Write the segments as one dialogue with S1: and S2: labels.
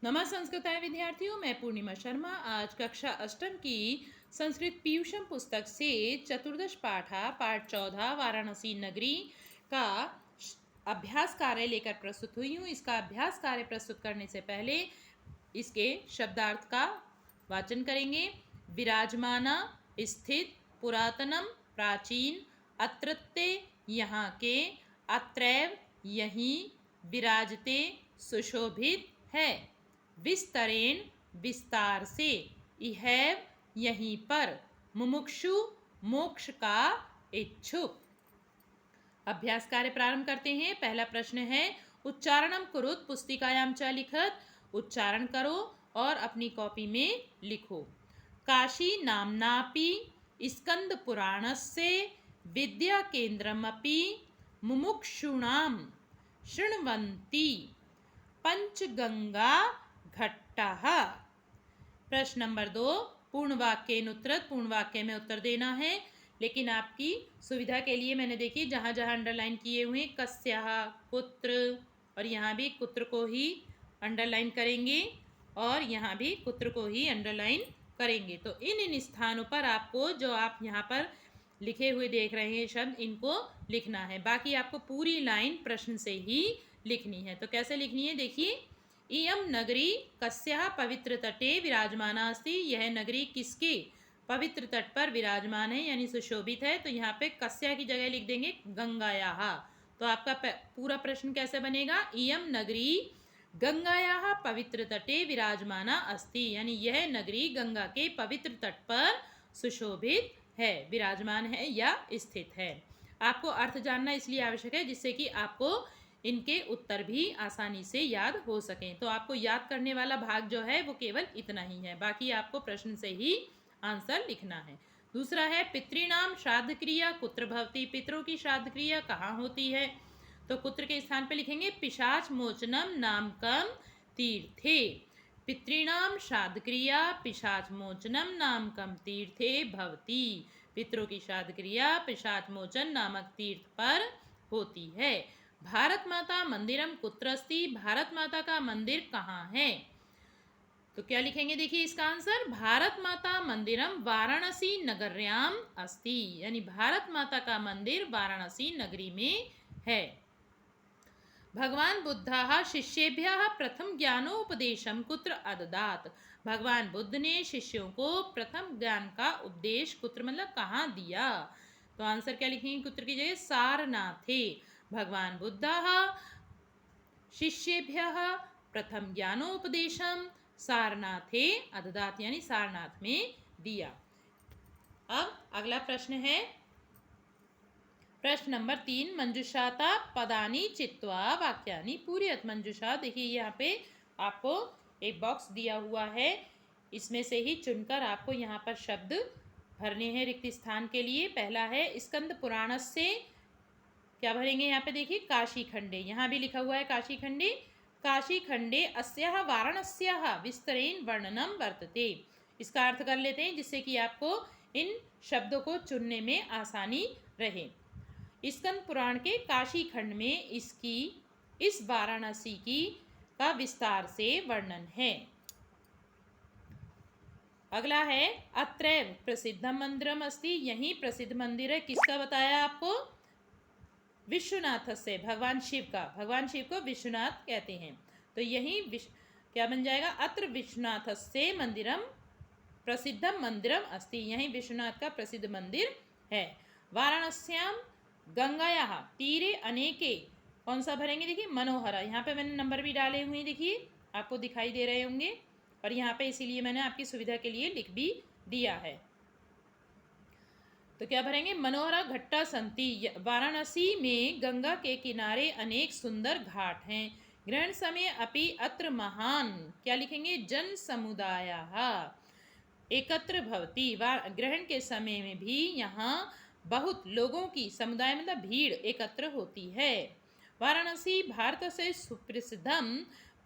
S1: नमः संस्कृताय विद्यार्थियों, मैं पूर्णिमा शर्मा आज कक्षा अष्टम की संस्कृत पीयूषम पुस्तक से चतुर्दश पाठा पाठ 14 वाराणसी नगरी का अभ्यास कार्य लेकर प्रस्तुत हुई हूँ। इसका अभ्यास कार्य प्रस्तुत करने से पहले इसके शब्दार्थ का वाचन करेंगे। विराजमाना, स्थित, पुरातनम, प्राचीन, अत्रत्य, यहाँ के, अत्रैव, यहीं, विराजते, सुशोभित है, विस्तरेण, विस्तार से, इहैव, यहीं पर, मुमुक्षु, मोक्ष का इच्छुक। अभ्यास कार्य प्रारंभ करते हैं। पहला प्रश्न है उच्चारणम कुरुत पुस्तिकायाम च लिखत। उच्चारण करो और अपनी कॉपी में लिखो। काशी नाम्नापि स्कंद पुराणस्य विद्या केंद्रमपि मुमुक्षूणां शृण्वन्ति पंचगंगा घट्टः। प्रश्न नंबर 2, पूर्ण वाक्येन उत्तरत। पूर्ण वाक्य में उत्तर देना है, लेकिन आपकी सुविधा के लिए मैंने देखी जहाँ जहाँ अंडरलाइन किए हुए कस्यः, कुत्र, और यहाँ भी कुत्र को ही अंडरलाइन करेंगे और यहाँ भी कुत्र को ही अंडरलाइन करेंगे। तो इन स्थानों पर आपको जो आप यहाँ पर लिखे हुए देख रहे हैं शब्द, इनको लिखना है। बाकी आपको पूरी लाइन प्रश्न से ही लिखनी है। तो कैसे लिखनी है देखिए। इयम नगरी कस्याः पवित्र तटे विराजमाना अस्ति। यह नगरी किसके पवित्र तट पर विराजमान है यानी सुशोभित है। तो यहाँ पे कस्या की जगह लिख देंगे गंगायाः। तो आपका पूरा प्रश्न कैसे बनेगा। इयम नगरी गंगायाः पवित्र तटे विराजमाना अस्ति, यानी यह नगरी गंगा के पवित्र तट पर सुशोभित है, विराजमान है या स्थित है। आपको अर्थ जानना इसलिए आवश्यक है जिससे कि आपको इनके उत्तर भी आसानी से याद हो सकें। तो आपको याद करने वाला भाग जो है वो केवल इतना ही है, बाकी आपको प्रश्न से ही आंसर लिखना है। दूसरा है पितृणाम श्राद्ध क्रिया कुत्र भवति। पितरों की श्राद्ध क्रिया कहाँ होती है। तो कुत्र के स्थान पर लिखेंगे पिशाच मोचनम नामकम तीर्थे। पितृणाम श्राद्ध क्रिया पिशाच मोचनम नामकम तीर्थे भवति। पितरों की श्राद्ध क्रिया पिशाच मोचन नामक तीर्थ पर होती है। भारत माता मंदिरम कुत्र अस्ति। भारत माता का मंदिर कहाँ है। तो क्या लिखेंगे देखिए इसका आंसर। भारत माता मंदिरम वाराणसी नगर्याम अस्ति, यानी भारत माता का मंदिर वाराणसी नगरी में है। भगवान बुद्धः शिष्येभ्यः प्रथम ज्ञानोपदेशम कुत्र अददात। भगवान बुद्ध ने शिष्यों को प्रथम ज्ञान का उपदेश कुत्र मतलब कहाँ दिया। तो आंसर क्या लिखेंगे कुत्र की जगह सारनाथे। भगवान बुद्धः शिष्येभ्यः प्रथम ज्ञानोपदेशम सारनाथे अददात, यानी सारनाथ में दिया। अब अगला प्रश्न है प्रश्न नंबर 3, मंजुषाता पदानी चित्वा वाक्यानि पूरयत। मंजुषा देखिए यहाँ पे आपको एक बॉक्स दिया हुआ है, इसमें से ही चुनकर आपको यहाँ पर शब्द भरने हैं रिक्त स्थान के लिए। पहला है स्कंद पुराण से, क्या भरेंगे यहाँ पे देखिए काशी खंडे। यहाँ भी लिखा हुआ है काशी खंडे। काशी खंडे अस्याः वाराणस्याः विस्तरेण वर्णनम वर्तते। इसका अर्थ कर लेते हैं जिससे कि आपको इन शब्दों को चुनने में आसानी रहे। स्कंद पुराण के काशी खंड में इसकी इस वाराणसी की का विस्तार से वर्णन है। अगला है अत्रैव प्रसिद्धम मंदिरम अस्ति। यही प्रसिद्ध मंदिर है, किसका बताया आपको, विश्वनाथ से, भगवान शिव का। भगवान शिव को विश्वनाथ कहते हैं। तो यही क्या बन जाएगा, अत्र विश्वनाथ से मंदिरम प्रसिद्धम मंदिरम अस्ति। यही विश्वनाथ का प्रसिद्ध मंदिर है। वाराणस्याम गंगायाः तीरे अनेके, कौन सा भरेंगे देखिए मनोहरा। यहाँ पे मैंने नंबर भी डाले हुए देखिए, आपको दिखाई दे रहे होंगे, और यहाँ पे इसीलिए मैंने आपकी सुविधा के लिए लिख भी दिया है। तो क्या भरेंगे मनोहरा घट्टा संति। वाराणसी में गंगा के किनारे अनेक सुंदर घाट हैं। ग्रहण समय अपि अत्र महान, क्या लिखेंगे जन समुदायः एकत्र भवति। ग्रहण के समय में भी यहाँ बहुत लोगों की, समुदाय मतलब भीड़, एकत्र होती है। वाराणसी भारत से सुप्रसिद्धम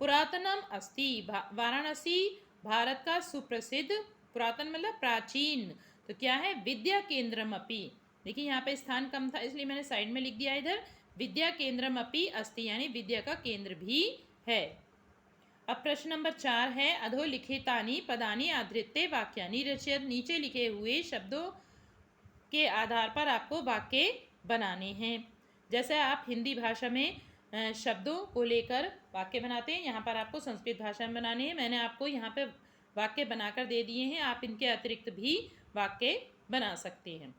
S1: पुरातनम अस्ति। वाराणसी भारत का सुप्रसिद्ध, पुरातन मतलब प्राचीन, तो क्या है विद्या केंद्रम अपि। देखिए यहाँ पे स्थान कम था इसलिए मैंने साइड में लिख दिया इधर, विद्या केंद्रम अपि अस्ति, यानी विद्या का केंद्र भी है। अब प्रश्न नंबर 4 है, अधोलिखितानि पदानि आधृत्य वाक्यानि रचयत। नीचे लिखे हुए शब्दों के आधार पर आपको वाक्य बनाने हैं। जैसे आप हिंदी भाषा में शब्दों को लेकर वाक्य बनाते हैं, यहाँ पर आपको संस्कृत भाषा में बनाने हैं। मैंने आपको यहाँ पे वाक्य बनाकर दे दिए हैं, आप इनके अतिरिक्त भी वाक्य बना सकते हैं।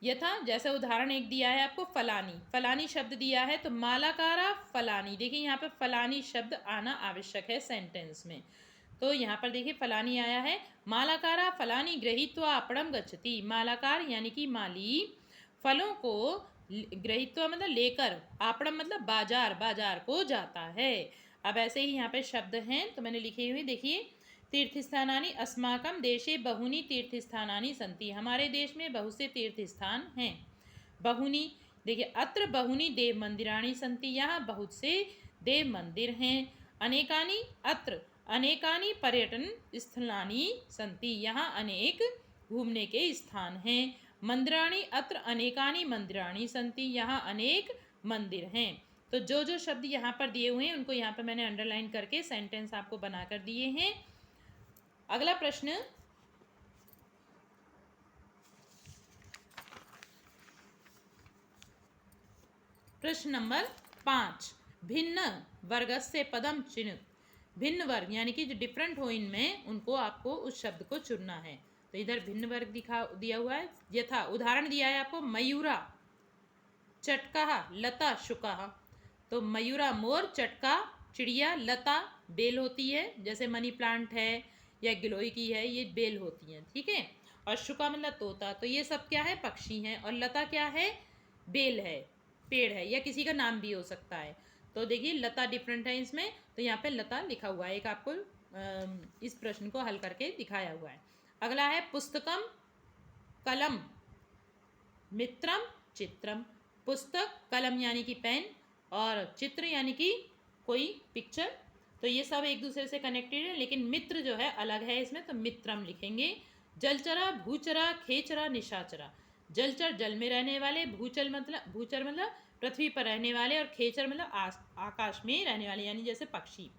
S1: यथा, जैसे उदाहरण एक दिया है आपको, फलानी, फलानी शब्द दिया है तो मालाकारा फलानी। देखिए यहाँ पे फलानी शब्द आना आवश्यक है सेंटेंस में। तो यहाँ पर देखिए फलानी आया है, मालाकारा फलानी गृहीत्वा आपणम गच्छति। मालाकार यानी कि माली फलों को गृहीत्वा मतलब लेकर, आपणम मतलब बाजार, बाजार को जाता है। अब ऐसे ही यहाँ पे शब्द हैं तो मैंने लिखे हुए, देखिए, तीर्थस्थानानि अस्माकं देशे बहुनि तीर्थस्थानानि सन्ति। हमारे देश में बहुत से तीर्थ स्थान हैं। बहुनि, देखिए, अत्र बहुनि देव मंदिराणि सन्ति, यहाँ बहुत से देव मंदिर हैं। अनेकानि, अत्र अनेकानि पर्यटन स्थलानि सन्ति, यहाँ अनेक घूमने के स्थान हैं। मंदिराणि, अत्र अनेकानि मंदिराणि सन्ति, यहाँ अनेक मंदिर हैं। तो जो जो शब्द यहाँ पर दिए हुए हैं उनको यहाँ पर मैंने अंडरलाइन करके सेंटेंस आपको बनाकर दिए हैं। अगला प्रश्न, प्रश्न नंबर 5, भिन्न वर्गस्य पदम चिनुत। भिन्न वर्ग यानी कि जो डिफरेंट हो इनमें, उनको आपको उस शब्द को चुनना है। तो इधर भिन्न वर्ग दिया हुआ है। यथा, उदाहरण दिया है आपको, मयूरा चटका लता शुका। तो मयूरा मोर, चटका चिड़िया, लता बेल होती है, जैसे मनी प्लांट है या गिलोय की है, ये बेल होती हैं, ठीक है। और शुका मतलब तोता। तो ये सब क्या है, पक्षी हैं। और लता क्या है, बेल है, पेड़ है, या किसी का नाम भी हो सकता है। तो देखिए लता डिफरेंट है इसमें, तो यहाँ पे लता लिखा हुआ है। एक आपको इस प्रश्न को हल करके दिखाया हुआ है। अगला है, पुस्तकम कलम मित्रम चित्रम। पुस्तक, कलम यानी कि पेन, और चित्र यानी कि कोई पिक्चर। तो ये सब एक दूसरे से कनेक्टेड है, लेकिन मित्र जो है अलग है इसमें, तो मित्रम लिखेंगे। जलचरा, भूचरा, खेचरा, निशाचरा। जलचर जल में रहने वाले, भूचर मतलब पृथ्वी पर रहने वाले, और खेचर मतलब आकाश में रहने वाले, यानी जैसे पक्षी।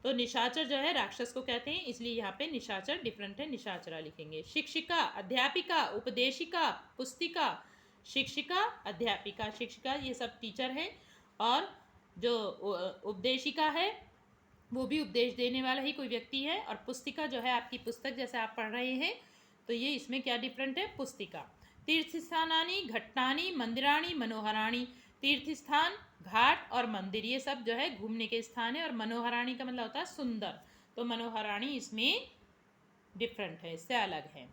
S1: तो निशाचर जो है राक्षस को कहते हैं, इसलिए यहाँ पे निशाचर डिफरेंट है, निशाचरा लिखेंगे। शिक्षिका, अध्यापिका, उपदेशिका, पुस्तिका। शिक्षिका, अध्यापिका, शिक्षिका ये सब टीचर है, और जो उपदेशिका है वो भी उपदेश देने वाला ही कोई व्यक्ति है, और पुस्तिका जो है आपकी पुस्तक, जैसे आप पढ़ रहे हैं, तो ये इसमें क्या डिफरेंट है, पुस्तिका। तीर्थस्थानानि घट्टानि मंदिराणि मनोहराणि। तीर्थस्थान, घाट और मंदिर, ये सब जो है घूमने के स्थान है, और मनोहराणि का मतलब होता है सुंदर। तो मनोहराणि इसमें डिफरेंट है, इससे अलग है।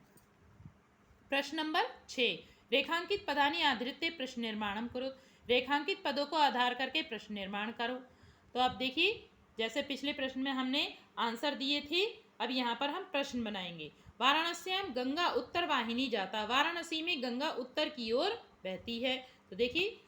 S1: प्रश्न नंबर 6, रेखांकित पदानि आधृत्य प्रश्न निर्माणम करो। रेखांकित पदों को आधार करके प्रश्न निर्माण करो। तो अब देखिए, जैसे पिछले प्रश्न में हमने आंसर दिए थे, अब यहाँ पर हम प्रश्न बनाएंगे। वाराणस्याम गंगा उत्तर वाहिनी जाता। वाराणसी में गंगा उत्तर की ओर बहती है। तो देखिए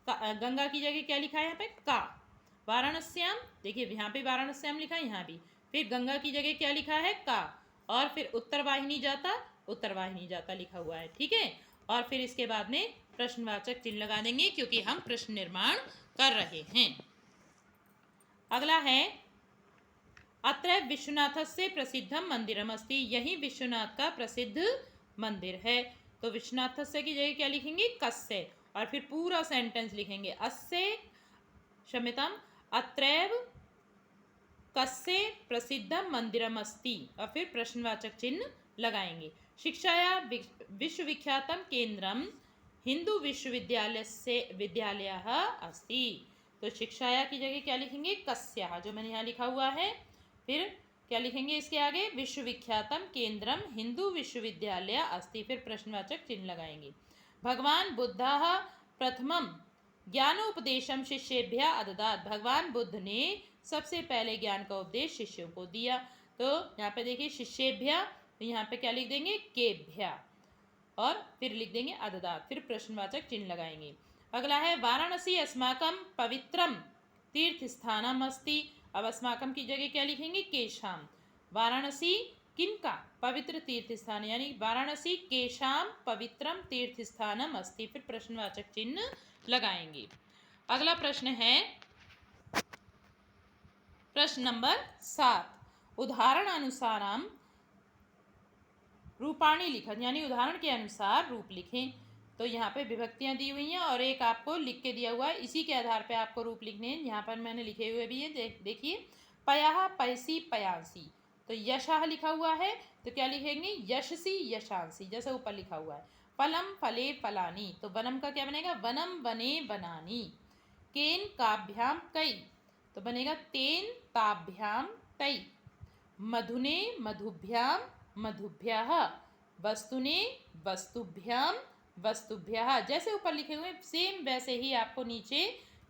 S1: गंगा की जगह क्या लिखा है यहाँ पे, का। वाराणस्याम, देखिए यहाँ पे वाराणस्याम लिखा है, यहाँ भी। फिर गंगा की जगह क्या लिखा है, का। और फिर उत्तर वाहिनी जाता, उत्तर वाहिनी जाता लिखा हुआ है, ठीक है। और फिर इसके बाद में प्रश्नवाचक चिन्ह लगा देंगे, क्योंकि हम प्रश्न निर्माण कर रहे हैं। अगला है, अत्र विश्वनाथस्य प्रसिद्धम मंदिरम अस्ति। यही विश्वनाथ का प्रसिद्ध मंदिर है। तो विश्वनाथस्य की जगह क्या लिखेंगे, कस्य। और फिर पूरा सेंटेंस लिखेंगे, अस्य क्षम्यताम अत्रैव कस्य प्रसिद्धम मंदिरम अस्ति, और फिर प्रश्नवाचक चिन्ह लगाएंगे। शिक्षाया विश्वविख्यातम केंद्रम हिंदू विद्यालयः अस्ति। तो शिक्षाया की जगह क्या लिखेंगे, कस्याः, जो मैंने यहाँ लिखा हुआ है। फिर क्या लिखेंगे इसके आगे, विश्वविख्यातम केंद्रम हिंदू विश्वविद्यालय अस्ति। फिर प्रश्नवाचक चिन्ह लगाएंगे। भगवान बुद्धः प्रथमम ज्ञानोपदेशम शिष्येभ्यः अददात्। भगवान बुद्ध ने सबसे पहले ज्ञान का उपदेश शिष्यों को दिया। तो यहाँ पे देखिए शिष्येभ्यः, तो यहाँ पे क्या लिख देंगे, केभ्यः, और फिर लिख देंगे अददात्। फिर प्रश्नवाचक चिन्ह लगाएंगे। अगला है, वाराणसी अस्माकं पवित्रम तीर्थस्थानम अस्ति। अब अस्माकं की जगह क्या लिखेंगे, केशाम। वाराणसी किनका पवित्र तीर्थ स्थान, यानी वाराणसी केशाम पवित्रम तीर्थ स्थानम अस्ति। फिर प्रश्नवाचक चिन्ह लगाएंगे। अगला प्रश्न है, प्रश्न नंबर 7, उदाहरण अनुसारम रूपाणी लिखन, यानी उदाहरण के अनुसार रूप लिखें। तो यहाँ पे विभक्तियाँ दी हुई हैं और एक आपको लिख के दिया हुआ है, इसी के आधार पे आपको रूप लिखने हैं। यहाँ पर मैंने लिखे हुए भी हैं, देखिए पयाह पयसी पयांसी, तो यशाह लिखा हुआ है तो क्या लिखेंगे, यशसी यशांसी, जैसे ऊपर लिखा हुआ है। फलम फले फलानी, तो वनम का क्या बनेगा, वनम वने वनानी। केन काभ्याम कई, तो बनेगा तेन ताभ्याम तई। मधुने मधुभ्याम मधुभ्यः, वस्तुने वस्तुभ्याम वस्तुभ्यः, जैसे ऊपर लिखे हुए सेम वैसे ही आपको नीचे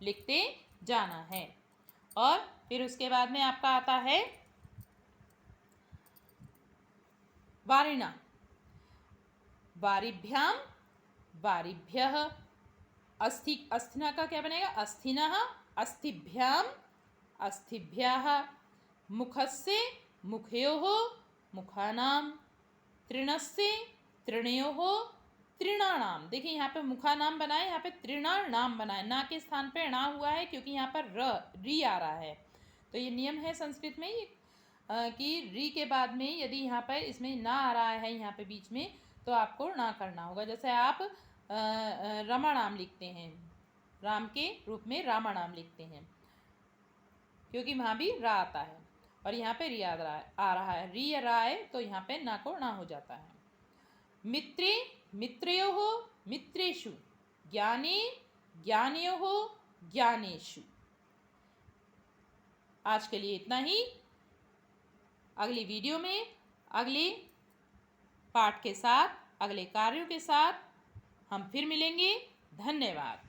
S1: लिखते जाना है। और फिर उसके बाद में आपका आता है वारिणा, वारिभ्याम वारिभ्यः। अस्थिना का क्या बनेगा, अस्थिनः अस्थिभ्याम अस्थिभ्यः। मुखस्य मुखयोः मुखानाम। तृणस्य तृणयोः तृणानाम। देखिए यहाँ पे मुखानाम बना है, यहाँ पे तृणानाम बना है, ना के स्थान पे णा हुआ है क्योंकि यहाँ पर री आ रहा है। तो ये नियम है संस्कृत में कि री के बाद में यदि यहाँ पर इसमें ना आ रहा है यहाँ पे बीच में, तो आपको ना करना होगा। जैसे आप रमानाम लिखते हैं, राम के रूप में रामानाम लिखते हैं, क्योंकि वहाँ भी रा आता है और यहाँ पे री आ रहा है, री रा है तो यहाँ पे ना को ना हो जाता है। मित्रे मित्रयोः मित्रेषु। ज्ञाने ज्ञानयोः ज्ञानेषु। आज के लिए इतना ही। अगली वीडियो में अगले पाठ के साथ, अगले कार्यों के साथ हम फिर मिलेंगे। धन्यवाद।